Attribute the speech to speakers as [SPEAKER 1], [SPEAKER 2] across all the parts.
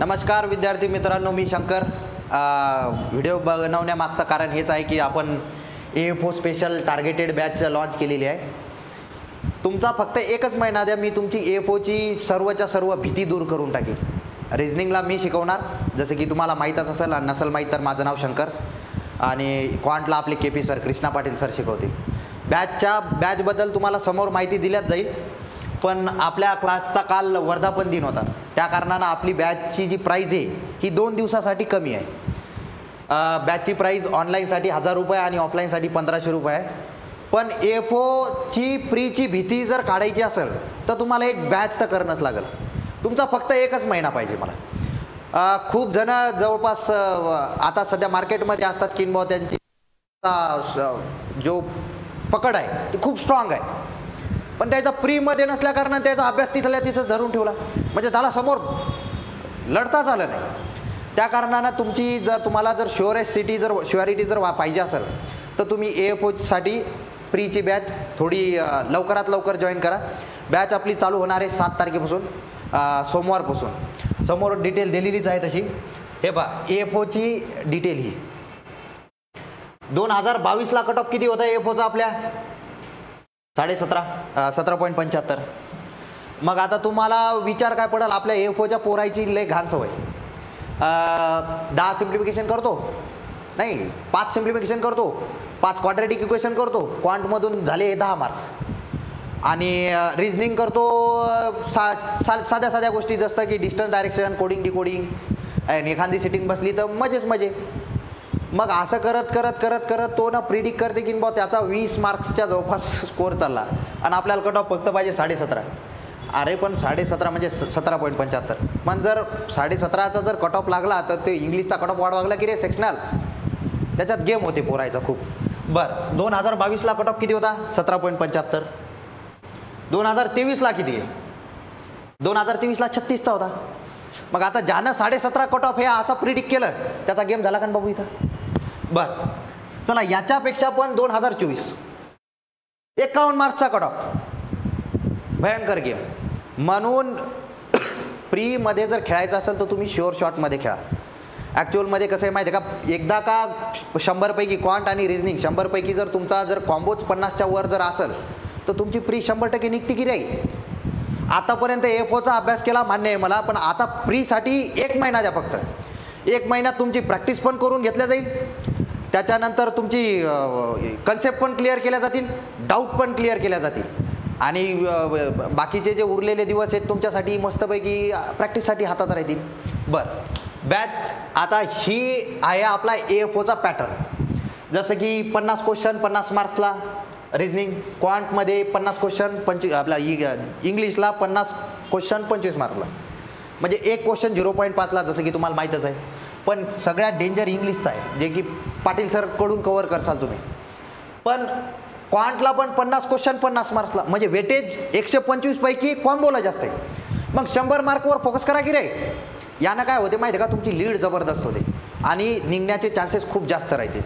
[SPEAKER 1] नमस्कार विद्यार्थी मित्रांनो, मी शंकर. व्हिडिओ बनवण्यामागचं कारण हेच आहे की आपण AFO special targeted batch launch केलेली आहे. तुमचा फक्त एकच महिना द्या, मी तुमची AFOची सर्वच्या सर्व भीती दूर करून टाकेल. रिझनिंगला मी शिकवणार, जसं की तुम्हाला माहीतच असेल, नसेल माहीत तर माझं नाव शंकर आणि क्वांटला आपले KP sir, Krishna Patil sir शिकवतील. बॅचबद्दल तुम्हाला समोर माहिती दिल्याच जाईल, पण आपल्या क्लासचा काल वर्धापन दिन होता, त्या कारणानं आपली बॅचची जी प्राईज आहे ही 2 दिवसासाठी कमी आहे. बॅचची प्राईज ऑनलाईनसाठी 1000 रुपये आणि ऑफलाईनसाठी 1500 रुपये आहे. पण AFOची प्रीची भीती जर काढायची असेल तर तुम्हाला एक बॅच तर करणंच लागेल. तुमचा फक्त एकच महिना पाहिजे मला. खूप जण जवळपास आता सध्या मार्केटमध्ये असतात की बुवा त्यांची जो पकड आहे ती खूप स्ट्रॉंग आहे, पण त्याचा प्रीमध्ये नसल्या कारणाने त्याचा अभ्यास तिथल्या तिथंच धरून ठेवला, म्हणजे त्याला समोर लढताच आलं नाही. त्या कारणानं तुम्हाला जर श्युरिटी जर पाहिजे असेल तर तुम्ही AFOसाठी प्रीची बॅच थोडी लवकरात लवकर जॉईन करा. बॅच आपली चालू होणार आहे 7 तारखेपासून, सोमवारपासून. समोर डिटेल दिलेलीच आहे तशी. हे पहा, AFOची डिटेल ही 2022ला कट ऑफ किती होता AFOचा आपल्या? 17.75. मग आता तुम्हाला विचार काय पडेल, आपल्या AFOच्या पोरायची लय घाण सवय. 10 सिम्प्लिफिकेशन करतो नाही, 5 सिम्प्लिफिकेशन करतो, 5 क्वाड्रॅटिक इक्वेशन करतो, क्वांटमधून झाले 10 मार्क्स. आणि रिझनिंग करतो साध्या गोष्टी, जसं की डिस्टन्स डायरेक्शन, कोडिंग डिकोडिंग, आणि एखादी सिटिंग बसली तर मजे. मग असं करत तो ना प्रिडिक्ट करते की बा त्याचा 20 मार्क्सच्या जवळपास स्कोअर चालला आणि आपल्याला कट ऑफ फक्त पाहिजे 17.5. अरे पण 17.5 म्हणजे 17.75. पण जर 17.5चा जर कट ऑफ लागला तर ते इंग्लिशचा कट ऑफ वाढवागला की रे सेक्शनल, त्याच्यात गेम होते पोरायचा खूप. बरं, 2022ला कट ऑफ किती होता? 17.75. 2023ला किती आहे? 2023ला 36चा होता. मग आता ज्यानं 17.5 कट ऑफ हे असं प्रिडिक्ट केलं त्याचा गेम झाला का बाबू इथं? बरं चला, याच्यापेक्षा पण 2024 51 मार्क्सचा कट ऑफ, भयंकर गेम. म्हणून प्रीमध्ये जर खेळायचं असेल तर तुम्ही शुअर शॉटमध्ये खेळा. ॲक्च्युअलमध्ये कसं आहे माहिती आहे का, एकदा का 100 पैकी क्वांट आणि रिझनिंग 100 पैकी जर तुमचा जर कॉम्बोच 50च्या वर जर असेल तर तुमची प्री 100% निघते की राहील. आतापर्यंत AFOचा अभ्यास केला मान्य आहे मला, पण आता प्रीसाठी 1 महिना द्या फक्त. 1 महिन्यात तुमची प्रॅक्टिस पण करून घेतल्या जाईल, त्याच्यानंतर तुमची कन्सेप्ट पण क्लिअर केल्या जातील, डाऊट पण क्लिअर केल्या जातील, आणि बाकीचे जे उरलेले दिवस आहेत तुमच्यासाठी मस्तपैकी प्रॅक्टिससाठी हातात राहतील. बरं, बॅच आता ही आहे आपला AFOचा पॅटर्न. जसं की 50 क्वेश्चन 50 मार्क्सला रिझनिंग, क्वांटमध्ये 50 क्वेश्चन आपला इंग्लिशला 50 क्वेश्चन 25 मार्कला, म्हणजे एक क्वेश्चन 0.5ला, जसं की तुम्हाला माहीतच आहे. पण सगळ्यात डेंजर इंग्लिशचा आहे, जे की पाटील सरकडून कव्हर करसाल तुम्ही. पण क्वांटला पण 50 क्वेश्चन 50 मार्क्सला, म्हणजे वेटेज 125 पैकी कॉम्बोला जास्त आहे. मग 100 मार्कवर फोकस करा की रे. यानं काय होते माहिती आहे का, तुमची लीड जबरदस्त होते आणि निघण्याचे चान्सेस खूप जास्त राहते.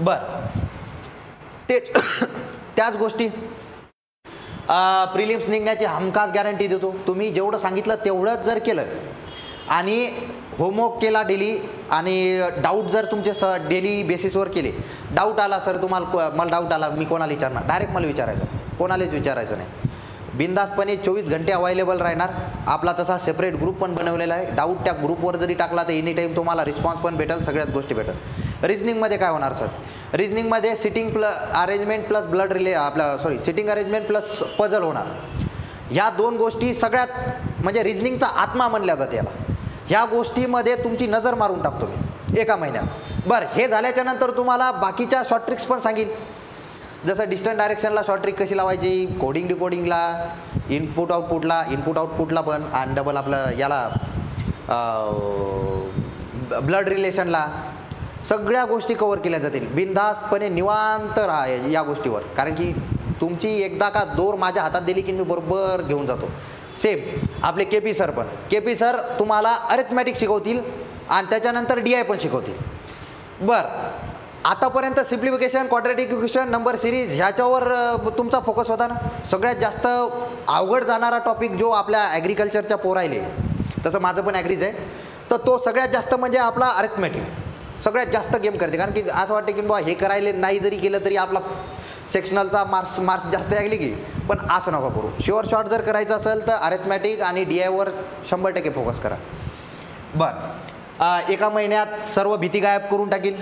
[SPEAKER 1] बरं, त्याच गोष्टी प्रिलिम्स निघण्याची हमखास गॅरंटी देतो. तुम्ही जेवढं सांगितलं तेवढंच जर केलं आणि होमवर्क केला डेली, आणि डाऊट जर तुमचे डेली बेसिसवर केले. डाऊट आला सर तुम्हाला, मला डाऊट आला, मी कोणाला विचारणार? डायरेक्ट मला विचारायचं, कोणालाच विचारायचं नाही. बिंदासपणे 24 घंटे अवेलेबल राहणार. आपला तसा सेपरेट ग्रुप पण बनवलेला आहे. डाऊट त्या ग्रुपवर जरी टाकला तर एनी टाईम तुम्हाला रिस्पॉन्स पण भेटेल, सगळ्याच गोष्टी भेटेल. रिझनिंगमध्ये काय होणार सर? रिझनिंगमध्ये sitting arrangement plus sitting arrangement plus puzzle होणार. ह्या 2 गोष्टी सगळ्यात, म्हणजे रिझनिंगचा आत्मा म्हणल्या जाते याला. ह्या गोष्टीमध्ये तुमची नजर मारून टाकतो मी 1 महिन्यात. बरं, हे झाल्याच्या नंतर तुम्हाला बाकीच्या शॉर्ट ट्रिक्स पण सांगेल, जसं डिस्टन्स डायरेक्शनला शॉर्ट ट्रिक कशी लावायची, कोडिंग डिकोडिंगला, इनपुट आउटपुटला पण, आणि डबल आपलं याला ब्लड रिलेशनला, सगळ्या गोष्टी कव्हर केल्या जातील. बिनधास्तपणे निवांत राहा या गोष्टीवर, कारण की तुमची एकदा का दोर माझ्या हातात दिली की मी बरोबर घेऊन जातो. सेम आपले KP सर पण, KP सर तुम्हाला अरिथमॅटिक शिकवतील आणि त्याच्यानंतर DI पण शिकवतील. बरं, आतापर्यंत simplification, quadratic equation, number series ह्याच्यावर तुमचा फोकस होता ना. सगळ्यात जास्त अवघड जाणारा टॉपिक जो आपल्या ॲग्रिकल्चरच्या पोरायले, तसं माझं पण ॲग्रीज आहे, तर तो सगळ्यात जास्त म्हणजे आपला अरिथमॅटिक सगळ्यात जास्त गेम करते. कारण की असं वाटतं की बाबा हे करायला नाही जरी केलं तरी आपला सेक्शनलचा मार्क्स जास्त लागले की, पण असं नका करू. शुअर शॉर्ट जर करायचं असेल तर अरिथमॅटिक आणि DIवर 100% फोकस करा. बरं, एका महिन्यात सर्व भीती गायब करून टाकील.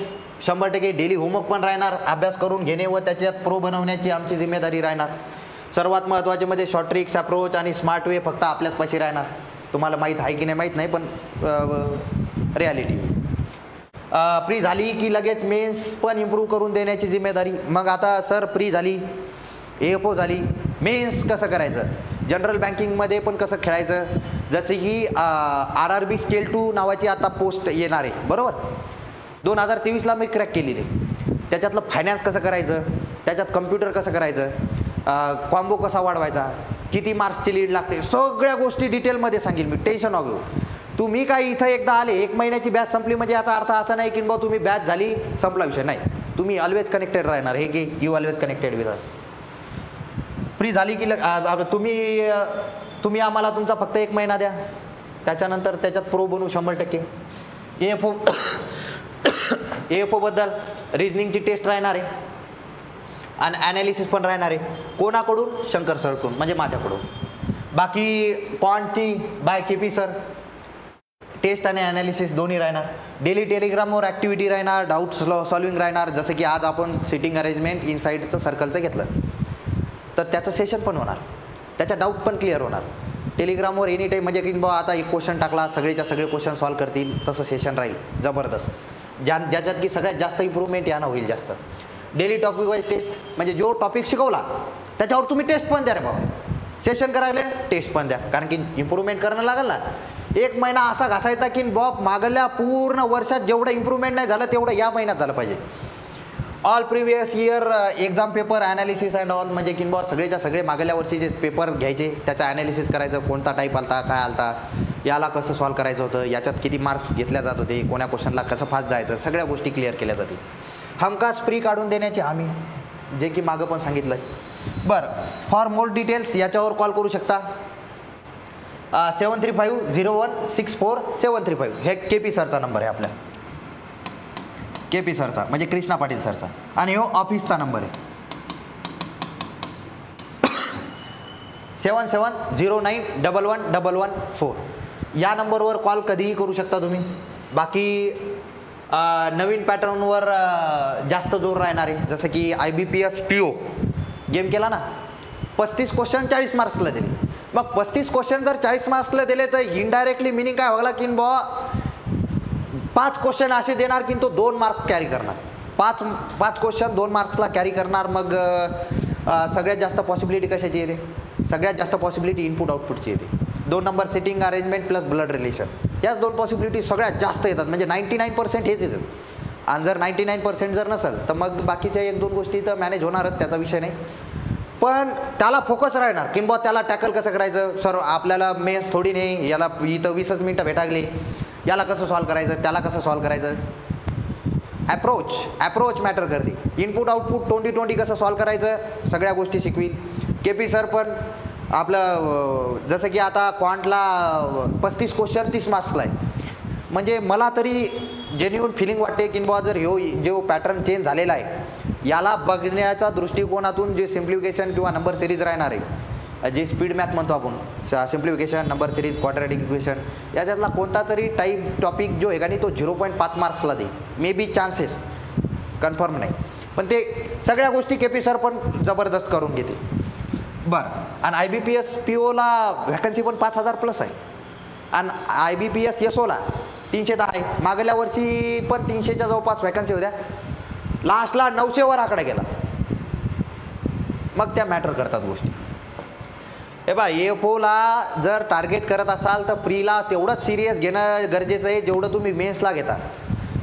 [SPEAKER 1] 100% डेली होमवर्क पण राहणार, अभ्यास करून घेणे व त्याच्यात प्रो बनवण्याची आमची जिम्मेदारी राहणार. सर्वात महत्त्वाचे म्हणजे शॉर्ट ट्रिक्स अप्रोच आणि स्मार्ट वे फक्त आपल्याच पाशी राहणार. तुम्हाला माहीत आहे की नाही माहीत नाही, पण रियालिटी. प्री झाली की लगेच मेन्स पण इम्प्रूव्ह करून देण्याची जिम्मेदारी. मग आता सर प्री झाली, AFO झाली, मेन्स कसं करायचं, जनरल बँकिंगमध्ये पण कसं खेळायचं. जसे की RRB स्केल 2 नावाची आता पोस्ट येणार आहे, बरोबर. 2023ला मी क्रॅक केलेली. त्याच्यातलं फायनान्स कसं करायचं, त्याच्यात कम्प्युटर कसं करायचं, कॉम्बो कसा वाढवायचा, किती मार्क्सची लीड लागते, सगळ्या गोष्टी डिटेलमध्ये सांगेल मी. टेन्शन घेऊ. तुम्ही काय इथं एकदा आले, एक महिन्याची बॅच संपली म्हणजे याचा अर्थ असा नाही की बा तुम्ही बॅच झाली संपला विषय नाही. तुम्ही ऑलवेज कनेक्टेड राहणार. हे की you always connected with us. Free झाली की तुम्ही आम्हाला तुमचा फक्त 1 महिना द्या, त्याच्यानंतर त्याच्यात प्रो बनवू 100%. AFO बद्दल रिझनिंगची टेस्ट राहणार आहे आणि ॲनालिसिस पण राहणार आहे. कोणाकडून? शंकर सरकडून, म्हणजे माझ्याकडून. बाकी क्वांटची बाय KP सर, टेस्ट आणि ॲनालिसिस दोन्ही राहणार. डेली टेलिग्रामवर ॲक्टिव्हिटी राहणार, डाऊट सॉल्विंग राहणार. जसं की आज आपण सिटिंग अरेंजमेंट इनसाईडचं सर्कलचं घेतलं तर त्याचं सेशन पण होणार, त्याचा डाऊट पण क्लिअर होणार. टेलिग्रामवर एनी टाईम, म्हणजे की बा आता एक क्वेश्चन टाकला सगळेच्या सगळे क्वेश्चन सॉल्व करतील तसं सेशन राहील जबरदस्त. ज्याच्यात की सगळ्यात जास्त इम्प्रूव्हमेंट यानं होईल जास्त. डेली टॉपिक वाईज टेस्ट, म्हणजे जो टॉपिक शिकवला त्याच्यावर तुम्ही टेस्ट पण द्या रे बाबा. सेशन करायला टेस्ट पण द्या, कारण की इम्प्रूव्हमेंट करणं लागेल ना. 1 महिना असा घासायचा की बॉब मागल्या पूर्ण वर्षात जेवढं इम्प्रूव्हमेंट नाही झालं तेवढं या महिन्यात झालं पाहिजे. All previous year exam paper analysis and all, म्हणजे की बॉ सगळेच्या सगळे मागल्या वर्षीचे पेपर घ्यायचे, त्याचा ॲनालिसिस करायचं, कोणता टाईप आलता, काय आलता, याला कसं सॉल्व करायचं होतं, याच्यात किती मार्क्स घेतल्या जात होते, कोण्या क्वेश्चनला कसं फास्ट जायचं, सगळ्या गोष्टी क्लिअर केल्या जातील. हमखास फ्री काढून देण्याची हमी, जे की मागं पण सांगितलं आहे. बरं, फॉर मोर डिटेल्स याच्यावर कॉल करू शकता. 7350164735 हे KP सरचा नंबर आहे आपल्या. KP सरचा म्हणजे कृष्णा पाटील सरचा, आणि हो ऑफिसचा नंबर आहे 7709111114. या नंबरवर कॉल कधीही करू शकता तुम्ही. बाकी नवीन पॅटर्नवर जास्त जोर राहणार आहे. जसं की IBPS PO गेम केला ना, 35 क्वेश्चन 40 मार्क्सला दिले. मग 35 क्वेश्चन जर 40 मार्क्सला दिले तर इनडायरेक्टली मिनिंग काय व्हायला की बा 5 क्वेश्चन असे देणार की तो 2 मार्क्स कॅरी करणार. 5 क्वेश्चन 2 मार्क्सला कॅरी करणार. मग सगळ्यात जास्त पॉसिबिलिटी कशाची येते? सगळ्यात जास्त पॉसिबिलिटी इनपुट आउटपुटची येते. 2 number sitting arrangement plus blood relation, याच 2 पॉसिबिलिटी सगळ्यात जास्त येतात. म्हणजे 99% हेच येतात. आणि जर 99% जर नसेल तर मग बाकीच्या 1-2 गोष्टी तर मॅनेज होणारच, त्याचा विषय नाही. पण त्याला फोकस राहणार की बा त्याला टॅकल कसं करायचं. सर आपल्याला मेन्स थोडी नाही, याला इथं 20 मिनटं भेटागली, याला कसं सॉल्व करायचं, त्याला कसं सॉल्व करायचं. ॲप्रोच मॅटर करते. इनपुट आउटपुट 20-20 कसं सॉल्व करायचं, सगळ्या गोष्टी शिकवील. KP सर पण आपलं जसं की आता क्वांटला 35 क्वेश्चन 30 मार्क्सला आहे. म्हणजे मला तरी जेन्युइन फिलिंग वाटते की बा जर जो पॅटर्न चेंज झालेला आहे याला बघण्याच्या दृष्टिकोनातून जे सिम्प्लिफिकेशन किंवा नंबर सिरीज राहणार आहे, जे स्पीड मॅथ म्हणतो आपण, simplification, number series, quadratic equation, याच्यातला कोणता तरी टॉपिक जो आहे का नाही तो 0.5 मार्क्सला देईल. मे बी चान्सेस, कन्फर्म नाही, पण ते सगळ्या गोष्टी KP सर पण जबरदस्त करून घेते. बरं, आणि IBPS POला व्हॅकन्सी पण 5000+ आहे. आणि IBPS SOला 310 आहे. मागल्या वर्षी पण 300च्या जवळपास व्हॅकन्सी होत्या. लास्टला 900वर आकडा गेला. मग त्या मॅटर करतात गोष्टी. हे बा AFOला जर टार्गेट करत असाल तर प्रीला तेवढंच सिरियस घेणं गरजेचं आहे जेवढं तुम्ही मेन्सला घेता.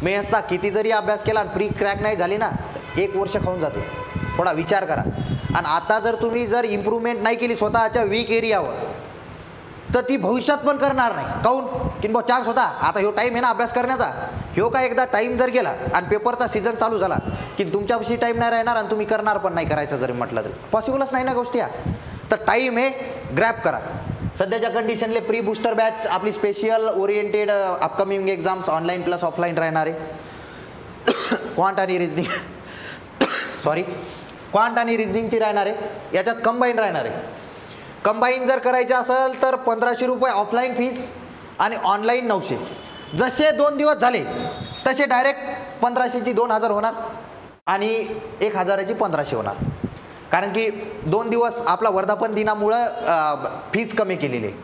[SPEAKER 1] मेन्सचा किती जरी अभ्यास केला आणि प्री क्रॅक नाही झाली ना, 1 वर्ष खाऊन जाते. थोडा विचार करा. आणि आता जर तुम्ही इम्प्रूव्हमेंट नाही केली स्वतःच्या वीक एरियावर तर ती भविष्यात पण करणार नाही. काऊन की बा चान्स होता, आता ह्यो टाईम आहे ना अभ्यास करण्याचा, ह्यो काय एकदा टाईम जर गेला आणि पेपरचा सीझन चालू झाला की तुमच्यापाशी टाईम नाही राहणार आणि तुम्ही करणार पण नाही, करायचं जरी म्हटलं तरी पॉसिबलच नाही ना गोष्टी. तर टाईम आहे, ग्रॅब करा. सध्याच्या कंडिशनले प्री बूस्टर बॅच आपली special oriented upcoming exams online plus offline राहणार आहे. क्वांट आणि रिझनिंग सॉरी क्वांट आणि रिझनिंगची राहणार आहे. याच्यात कंबाईन राहणार आहे. कंबाईन जर करायचं असेल तर 1500 रुपये ऑफलाईन फीस आणि ऑनलाईन 900. जसे 2 दिवस झाले तसे डायरेक्ट 1500ची 2000 होणार आणि 1000ची 1500 होणार. कारण की 2 दिवस आपला वर्धापन दिनामुळं फीज कमी केलेली आहे.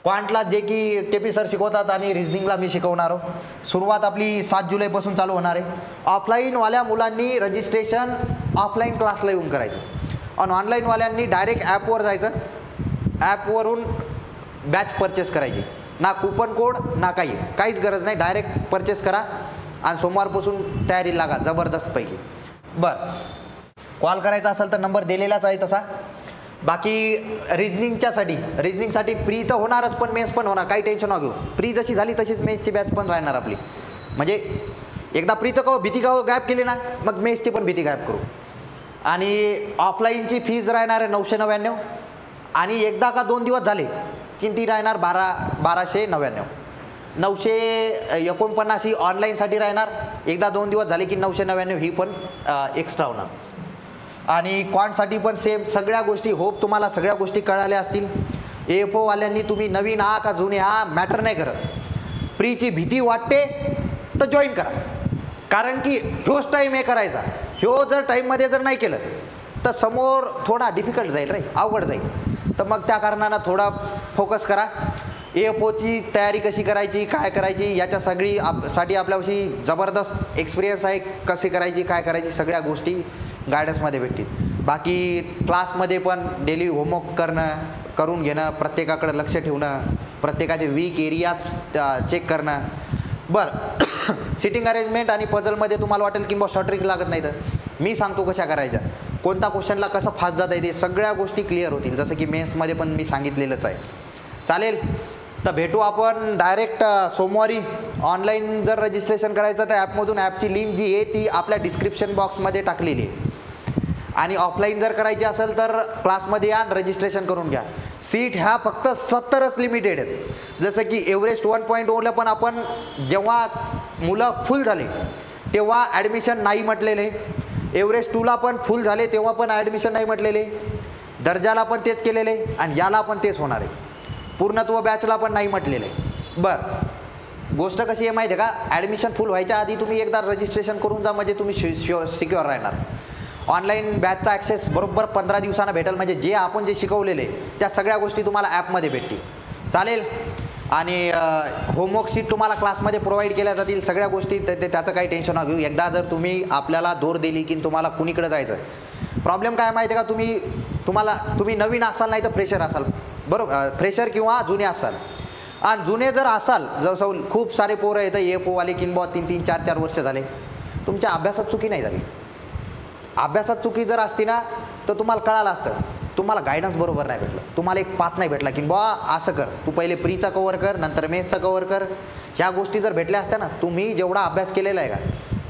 [SPEAKER 1] क्वांटला जे की केपी सर शिकवतात आणि रिझनिंगला मी शिकवणार आहोत. सुरुवात आपली 7 जुलैपासून चालू होणार आहे. ऑफलाईनवाल्या मुलांनी रजिस्ट्रेशन ऑफलाईन क्लासला येऊन करायचं आणि ऑनलाईनवाल्यांनी डायरेक्ट ॲपवर जायचं. ॲपवरून बॅच परचेस करायची. ना कूपन कोड ना काहीच गरज नाही. डायरेक्ट परचेस करा आणि सोमवारपासून तयारी लागा जबरदस्तपैकी. बरं, कॉल करायचा असेल तर नंबर दिलेलाच आहे तसा. बाकी रिझनिंगसाठी प्री तर होणारच पण मेन्स पण होणार. काही टेन्शन न घेऊ. प्री जशी झाली तशीच मेन्सची बॅच पण राहणार आपली. म्हणजे एकदा प्रीचं भीती गायब केली ना मग मेन्सची पण भीती गायब करू. आणि ऑफलाईनची फीज राहणार आहे 999 आणि एकदा का 2 दिवस झाले की ती राहणार 1299. 949 ही ऑनलाईनसाठी राहणार. एकदा 2 दिवस झाले की 999 ही पण एक्स्ट्रा होणार. आणि क्वांटसाठी पण सेम सगळ्या गोष्टी. होप तुम्हाला सगळ्या गोष्टी कळाल्या असतील. AFOवाल्यांनी तुम्ही नवीन आहा का जुने आहा मॅटर नाही करत. प्रीची भीती वाटते तर जॉईन करा. कारण की ह्योच टाईम हे करायचा. ह्यो जर टाईममध्ये जर नाही केलं तर समोर थोडा डिफिकल्ट जाईल रे, अवघड जाईल. तर मग त्या कारणानं थोडा फोकस करा. AFOची तयारी कशी करायची काय करायची याच्या साठी आपल्याशी जबरदस्त एक्सपिरियन्स आहे. कशी करायची काय करायची सगळ्या गोष्टी गायडन्समध्ये भेटतील. बाकी क्लासमध्ये पण डेली होमवर्क करून घेणं, प्रत्येकाकडे लक्ष ठेवणं, प्रत्येकाचे वीक एरियाज चेक करणं. बरं, सिटिंग अरेंजमेंट आणि पझलमध्ये तुम्हाला वाटेल की शॉर्ट ट्रिक लागत नाही तर मी सांगतो कशा करायच्या. कोणत्या क्वेश्चनला कसं फास्ट जाता येते सगळ्या गोष्टी क्लिअर होतील. जसं की मेन्समध्ये पण मी सांगितलेलंच आहे. चालेल, तर भेटू आपण डायरेक्ट सोमवारी. ऑनलाईन जर रजिस्ट्रेशन करायचं तर ॲपमधून ॲपची लिंक जी आहे ती आपल्या डिस्क्रिप्शन बॉक्समध्ये टाकलेली आहे. आणि ऑफलाईन जर करायची असेल तर क्लासमध्ये या रजिस्ट्रेशन करून घ्या. सीट ह्या फक्त 70च लिमिटेड आहेत. जसं की एव्हरेस्ट 1.0ला पण आपण जेव्हा मुलं फुल झाले तेव्हा ॲडमिशन नाही म्हटलेले. एव्हरेस्ट 2ला पण फुल झाले तेव्हा पण ॲडमिशन नाही म्हटलेले. दर्जाला पण तेच केलेले आणि याला पण तेच होणार आहे. पूर्णत्व बॅचला पण नाही म्हटलेलं आहे. बरं, गोष्ट कशी आहे माहिती आहे का, ॲडमिशन फुल व्हायच्या आधी तुम्ही एकदा रजिस्ट्रेशन करून जा म्हणजे तुम्ही सिक्युअर राहणार. ऑनलाईन बॅचचा ॲक्सेस बरोबर 15 दिवसांना भेटेल. म्हणजे जे शिकवलेले त्या सगळ्या गोष्टी तुम्हाला ॲपमध्ये भेटतील. चालेल, आणि होमवर्क शीट तुम्हाला क्लासमध्ये प्रोव्हाइड केल्या जातील सगळ्या गोष्टी. त्याचं काही टेन्शन न घेऊ. एकदा जर तुम्ही आपल्याला दोर दिली की तुम्हाला कुणीकडे जायचं. प्रॉब्लेम काय माहिती आहे का, तुम्ही नवीन असाल नाही तर फ्रेशर असाल. बरोबर, फ्रेशर किंवा जुने असाल. आणि जुने जर असाल जसं खूप सारे पोरं येतं AFOवाले किंवा 3-3, 4-4 वर्ष झाले. तुमच्या अभ्यासात चुकी नाही झाली. अभ्यासात चुकी जर असती ना तर तुम्हाला कळालं असतं. तुम्हाला गायडन्स बरोबर नाही भेटलं. तुम्हाला एक पाथ नाही भेटला की असं कर, तू पहिले प्रीचा कव्हर कर नंतर मेन्सचा कव्हर कर. ह्या गोष्टी जर भेटल्या असत्या ना, तुम्ही जेवढा अभ्यास केलेला आहे का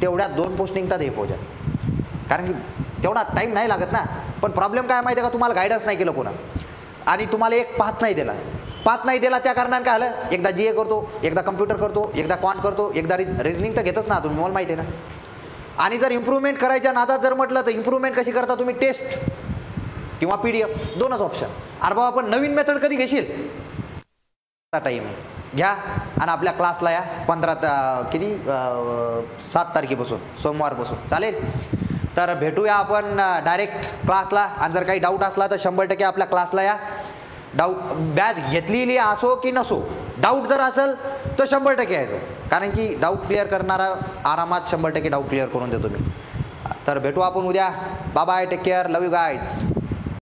[SPEAKER 1] तेवढ्या 2 पोस्ट निघतात AFOच्या. कारण की तेवढा टाईम नाही लागत ना. पण प्रॉब्लेम काय माहिती आहे का, तुम्हाला गायडन्स नाही केलं कोणा आणि तुम्हाला एक पाथ नाही दिला. त्या कारणाने काय आलं, एकदा GA करतो, एकदा कम्प्युटर करतो, एकदा क्वांट करतो, एकदा रिझनिंग तर घेतच ना तुम्ही, मला माहिती आहे ना. आणि जर इम्प्रूव्हमेंट करायच्या नादात जर म्हटलं तर इम्प्रूव्हमेंट कशी करता तुम्ही, टेस्ट किंवा PDF 2च ऑप्शन. अरे बाबा आपण नवीन मेथड कधी घेशील, टाईम घ्या आणि आपल्या क्लासला या 7 तारखेपासून सोमवारपासून. चालेल, तर भेटूया आपण डायरेक्ट क्लासला. आणि जर काही डाऊट असला तर 100% आपल्या क्लासला या. बॅच घेतलेली असो की नसो, डाऊट जर असेल तर 100% यायचं. कारण की डाऊट क्लिअर करणारा आरामात 100% डाऊट क्लिअर करून देतो मी. तर भेटू आपण उद्या. Bye bye, take care, love you guys.